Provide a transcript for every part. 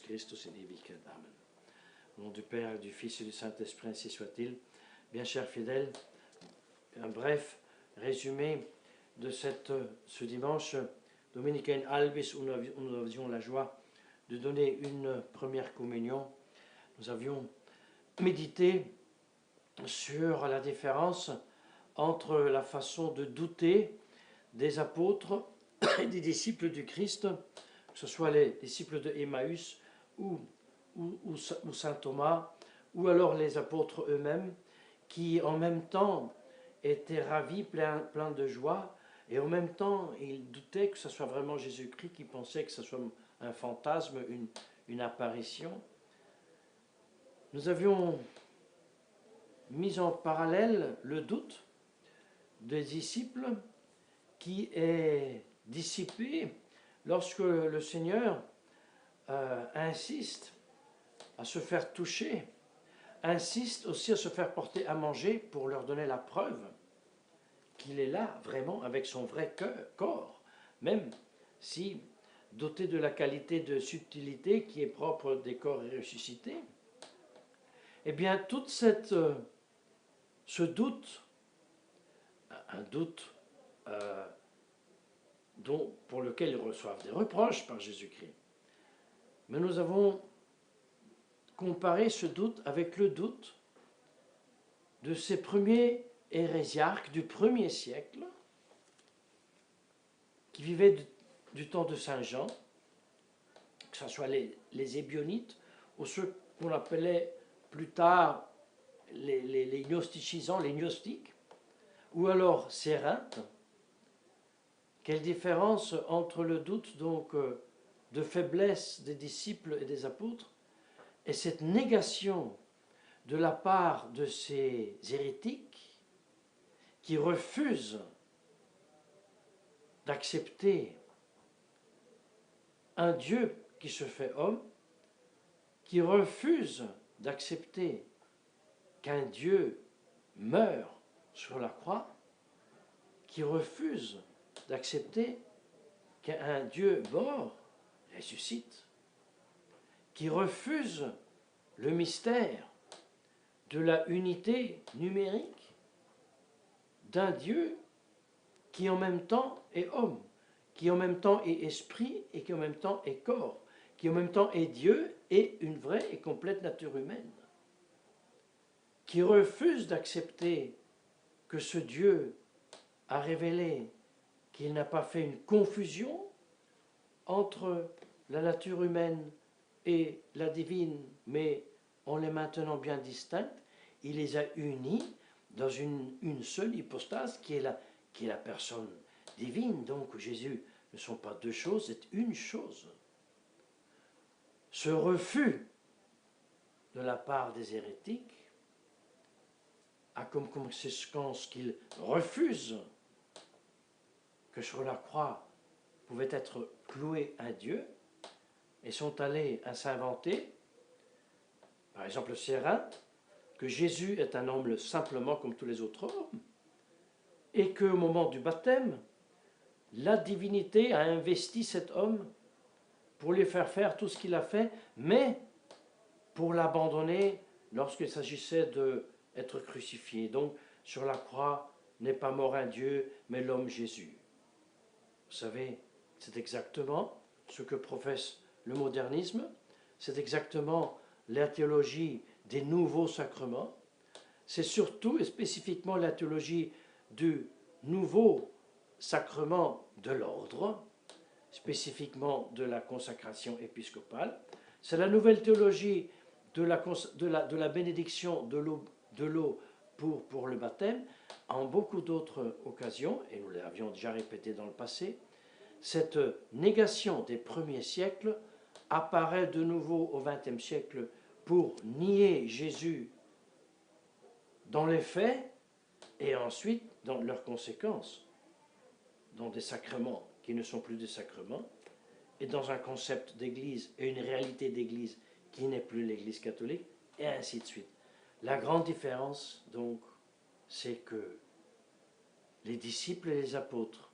Christus in Ewigkeit. Amen. Au nom du Père, et du Fils et du Saint-Esprit, ainsi soit-il. Bien chers fidèles, un bref résumé de ce dimanche Dominicain Albis où nous avions la joie de donner une première communion. Nous avions médité sur la différence entre la façon de douter des apôtres et des disciples du Christ, que ce soit les disciples de Emmaüs ou Saint Thomas, ou alors les apôtres eux-mêmes, qui en même temps étaient ravis, pleins de joie, et en même temps ils doutaient que ce soit vraiment Jésus-Christ, qui pensaient que ce soit un fantasme, une apparition. Nous avions mis en parallèle le doute des disciples qui est dissipé lorsque le Seigneur insiste à se faire toucher, insiste aussi à se faire porter à manger pour leur donner la preuve qu'il est là vraiment avec son vrai corps, même si doté de la qualité de subtilité qui est propre des corps ressuscités. Eh bien, toute ce doute, un doute pour lequel ils reçoivent des reproches par Jésus-Christ. Mais nous avons comparé ce doute avec le doute de ces premiers hérésiarques du 1er siècle qui vivaient du temps de Saint Jean, que ce soit les Ébionites ou ceux qu'on appelait plus tard les gnostichisants, les gnostiques, ou alors Cérinthe. Quelle différence entre le doute donc de faiblesse des disciples et des apôtres et cette négation de la part de ces hérétiques qui refusent d'accepter un Dieu qui se fait homme, qui refusent d'accepter qu'un Dieu meurt sur la croix, qui refusent d'accepter qu'un Dieu mort ressuscite, qui refuse le mystère de la unité numérique d'un Dieu qui en même temps est homme, qui en même temps est esprit et qui en même temps est corps, qui en même temps est Dieu et une vraie et complète nature humaine, qui refuse d'accepter que ce Dieu a révélé qu'il n'a pas fait une confusion entre la nature humaine et la divine, mais en les maintenant bien distinctes, il les a unis dans une seule hypostase qui est la personne divine. Donc Jésus ne sont pas deux choses, c'est une chose. Ce refus de la part des hérétiques a comme conséquence qu'ils refusent que sur la croix pouvait être cloué un Dieu et sont allés à s'inventer, par exemple Cérinthe, que Jésus est un homme simplement comme tous les autres hommes et qu'au moment du baptême, la divinité a investi cet homme pour lui faire tout ce qu'il a fait, mais pour l'abandonner lorsqu'il s'agissait d'être crucifié. Donc, sur la croix, n'est pas mort un Dieu, mais l'homme Jésus. Vous savez, c'est exactement ce que professe le modernisme, c'est exactement la théologie des nouveaux sacrements, c'est surtout et spécifiquement la théologie du nouveau sacrement de l'ordre, spécifiquement de la consacration épiscopale. C'est la nouvelle théologie de la bénédiction de l'eau pour le baptême. En beaucoup d'autres occasions, et nous l'avions déjà répété dans le passé, cette négation des premiers siècles apparaît de nouveau au XXe siècle pour nier Jésus dans les faits et ensuite dans leurs conséquences, dans des sacrements qui ne sont plus des sacrements, et dans un concept d'église et une réalité d'église qui n'est plus l'église catholique, et ainsi de suite. La grande différence, donc, c'est que les disciples et les apôtres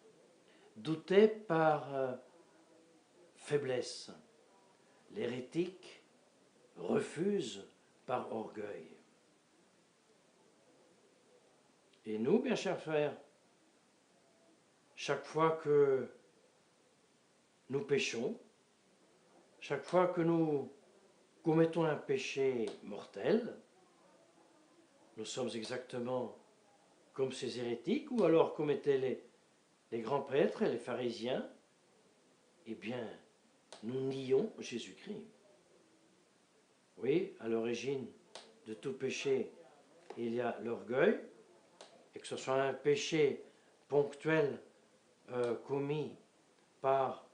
doutaient par faiblesse. l'hérétique refuse par orgueil. Et nous, bien chers frères, chaque fois que nous péchons, chaque fois que nous commettons un péché mortel, nous sommes exactement comme ces hérétiques, ou alors comme étaient les grands prêtres et les pharisiens. Eh bien, nous nions Jésus-Christ. Oui, à l'origine de tout péché, il y a l'orgueil, et que ce soit un péché ponctuel commis par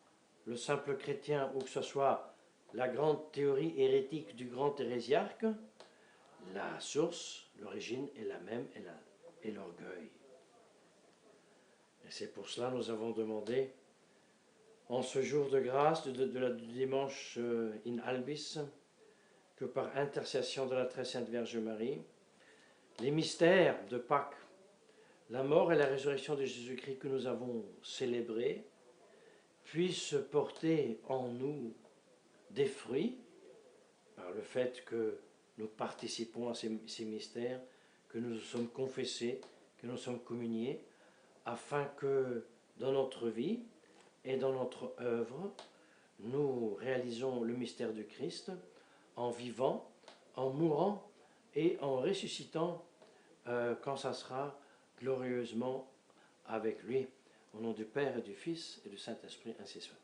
le simple chrétien, ou que ce soit la grande théorie hérétique du grand hérésiarque, la source, l'origine est la même, et l'orgueil. Et c'est pour cela que nous avons demandé, en ce jour de grâce du dimanche in albis, que par intercession de la très sainte Vierge Marie, les mystères de Pâques, la mort et la résurrection de Jésus-Christ que nous avons célébrés, puissent porter en nous des fruits, par le fait que nous participons à ces mystères, que nous sommes confessés, que nous sommes communiés, afin que dans notre vie et dans notre œuvre, nous réalisons le mystère du Christ en vivant, en mourant et en ressuscitant quand ça sera glorieusement avec lui. Au nom du Père et du Fils et du Saint-Esprit, ainsi soit.